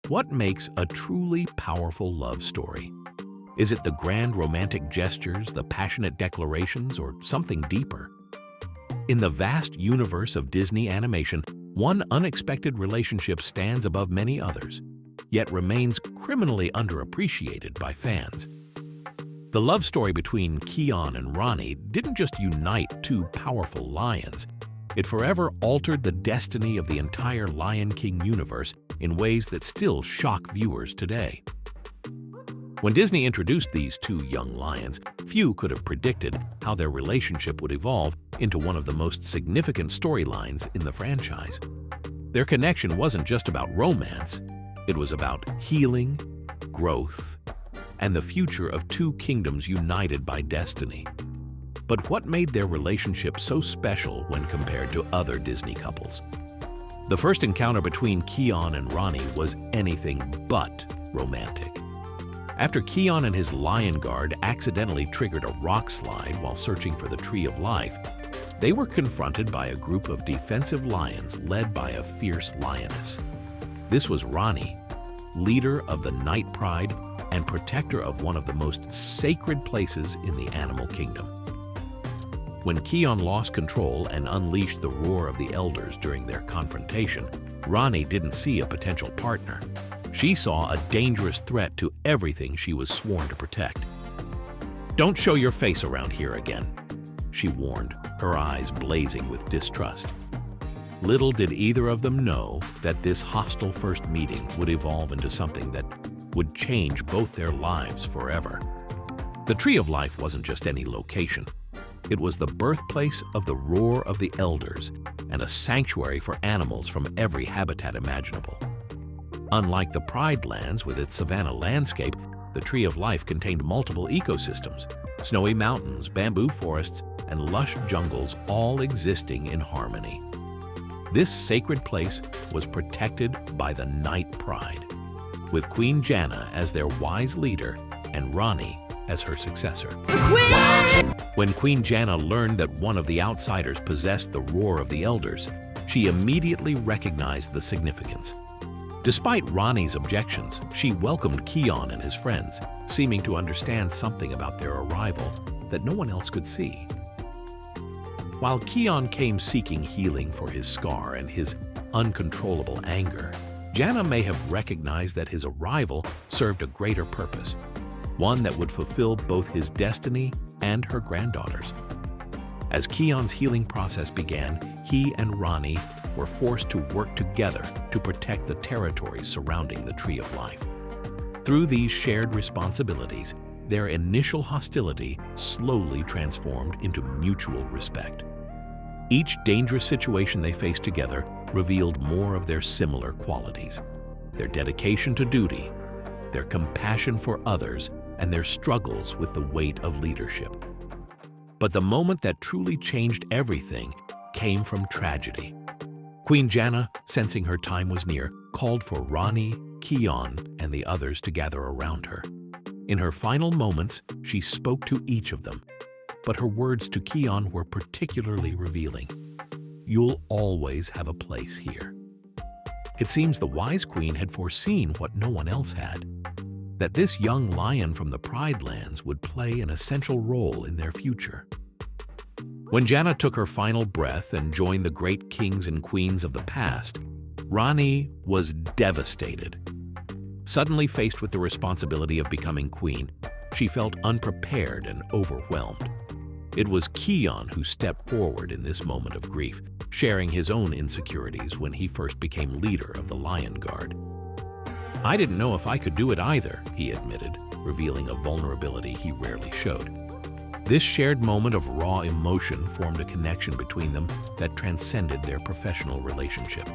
What makes a truly powerful love story? Is it the grand romantic gestures, the passionate declarations, or something deeper? In the vast universe of Disney animation, one unexpected relationship stands above many others, yet remains criminally underappreciated by fans. The love story between Kion and Rani didn't just unite two powerful lions. It forever altered the destiny of the entire Lion King universe in ways that still shock viewers today. When Disney introduced these two young lions, few could have predicted how their relationship would evolve into one of the most significant storylines in the franchise. Their connection wasn't just about romance, it was about healing, growth, and the future of two kingdoms united by destiny. But what made their relationship so special when compared to other Disney couples? The first encounter between Kion and Rani was anything but romantic. After Kion and his lion guard accidentally triggered a rock slide while searching for the Tree of Life, they were confronted by a group of defensive lions led by a fierce lioness. This was Rani, leader of the Night Pride and protector of one of the most sacred places in the animal kingdom. When Kion lost control and unleashed the roar of the elders during their confrontation, Rani didn't see a potential partner. She saw a dangerous threat to everything she was sworn to protect. "Don't show your face around here again," she warned, her eyes blazing with distrust. Little did either of them know that this hostile first meeting would evolve into something that would change both their lives forever. The Tree of Life wasn't just any location. It was the birthplace of the roar of the elders and a sanctuary for animals from every habitat imaginable. Unlike the Pride Lands with its savanna landscape, the Tree of Life contained multiple ecosystems, snowy mountains, bamboo forests, and lush jungles all existing in harmony. This sacred place was protected by the Night Pride, with Queen Janna as their wise leader and Rani as her successor. When Queen Janna learned that one of the outsiders possessed the roar of the elders, she immediately recognized the significance. Despite Rani's objections, she welcomed Kion and his friends, seeming to understand something about their arrival that no one else could see. While Kion came seeking healing for his scar and his uncontrollable anger, Janna may have recognized that his arrival served a greater purpose, one that would fulfill both his destiny and her granddaughter's. As Kion's healing process began, he and Rani were forced to work together to protect the territories surrounding the Tree of Life. Through these shared responsibilities, their initial hostility slowly transformed into mutual respect. Each dangerous situation they faced together revealed more of their similar qualities: their dedication to duty, their compassion for others, and their struggles with the weight of leadership. But the moment that truly changed everything came from tragedy. Queen Janna, sensing her time was near, called for Rani, Kion, and the others to gather around her. In her final moments, she spoke to each of them, but her words to Kion were particularly revealing. "You'll always have a place here." It seems the wise queen had foreseen what no one else had, that this young lion from the Pride Lands would play an essential role in their future. When Janna took her final breath and joined the great kings and queens of the past, Rani was devastated. Suddenly faced with the responsibility of becoming queen, she felt unprepared and overwhelmed. It was Kion who stepped forward in this moment of grief, sharing his own insecurities when he first became leader of the Lion Guard. "I didn't know if I could do it either," he admitted, revealing a vulnerability he rarely showed. This shared moment of raw emotion formed a connection between them that transcended their professional relationship.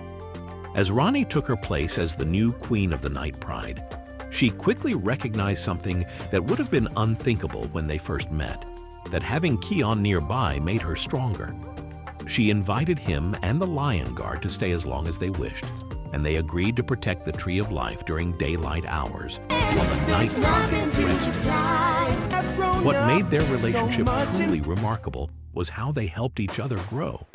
As Rani took her place as the new queen of the Night Pride, she quickly recognized something that would have been unthinkable when they first met, that having Kion nearby made her stronger. She invited him and the Lion Guard to stay as long as they wished, and they agreed to protect the Tree of Life during daylight hours while the Night Pride rested. What made their relationship truly remarkable was how they helped each other grow.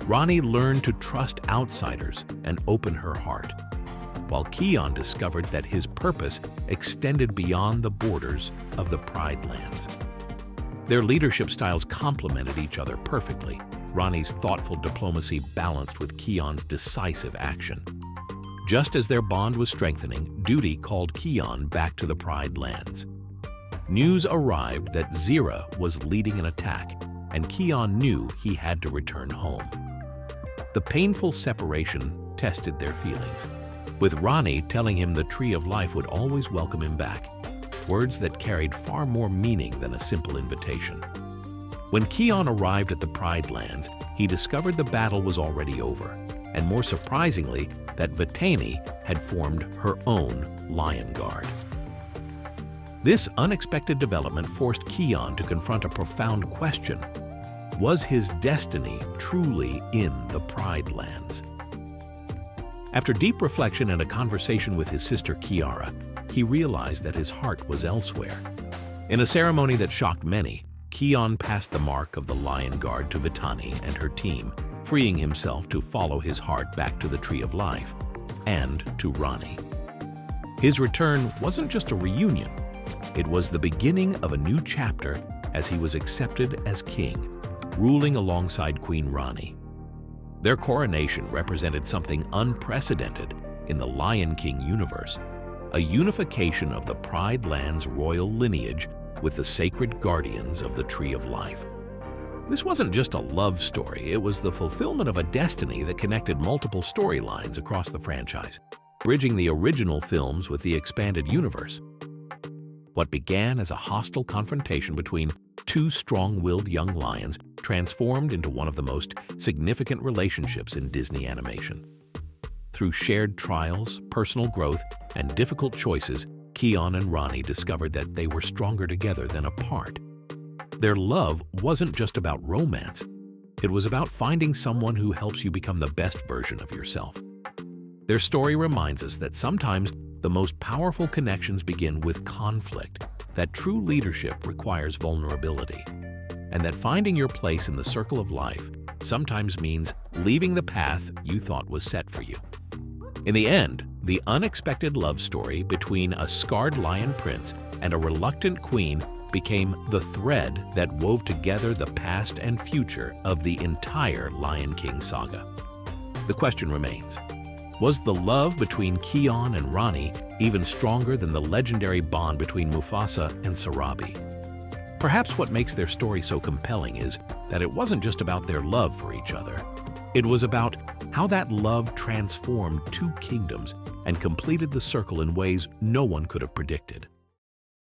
Rani learned to trust outsiders and open her heart, while Kion discovered that his purpose extended beyond the borders of the Pride Lands. Their leadership styles complemented each other perfectly, Rani's thoughtful diplomacy balanced with Kion's decisive action. Just as their bond was strengthening, duty called Kion back to the Pride Lands. News arrived that Zira was leading an attack, and Kion knew he had to return home. The painful separation tested their feelings, with Rani telling him the Tree of Life would always welcome him back, words that carried far more meaning than a simple invitation. When Kion arrived at the Pride Lands, he discovered the battle was already over, and more surprisingly, that Vatani had formed her own Lion Guard. This unexpected development forced Kion to confront a profound question. Was his destiny truly in the Pride Lands? After deep reflection and a conversation with his sister Kiara, he realized that his heart was elsewhere. In a ceremony that shocked many, Kion passed the mark of the Lion Guard to Vatani and her team, freeing himself to follow his heart back to the Tree of Life and to Rani. His return wasn't just a reunion. It was the beginning of a new chapter as he was accepted as king, ruling alongside Queen Rani. Their coronation represented something unprecedented in the Lion King universe, a unification of the Pride Lands royal lineage with the sacred guardians of the Tree of Life. This wasn't just a love story, it was the fulfillment of a destiny that connected multiple storylines across the franchise, bridging the original films with the expanded universe. What began as a hostile confrontation between two strong-willed young lions transformed into one of the most significant relationships in Disney animation. Through shared trials, personal growth, and difficult choices, Kion and Rani discovered that they were stronger together than apart. Their love wasn't just about romance. It was about finding someone who helps you become the best version of yourself. Their story reminds us that sometimes the most powerful connections begin with conflict, that true leadership requires vulnerability, and that finding your place in the circle of life sometimes means leaving the path you thought was set for you. In the end, the unexpected love story between a scarred lion prince and a reluctant queen became the thread that wove together the past and future of the entire Lion King saga. The question remains, was the love between Kion and Rani even stronger than the legendary bond between Mufasa and Sarabi? Perhaps what makes their story so compelling is that it wasn't just about their love for each other. It was about how that love transformed two kingdoms and completed the circle in ways no one could have predicted.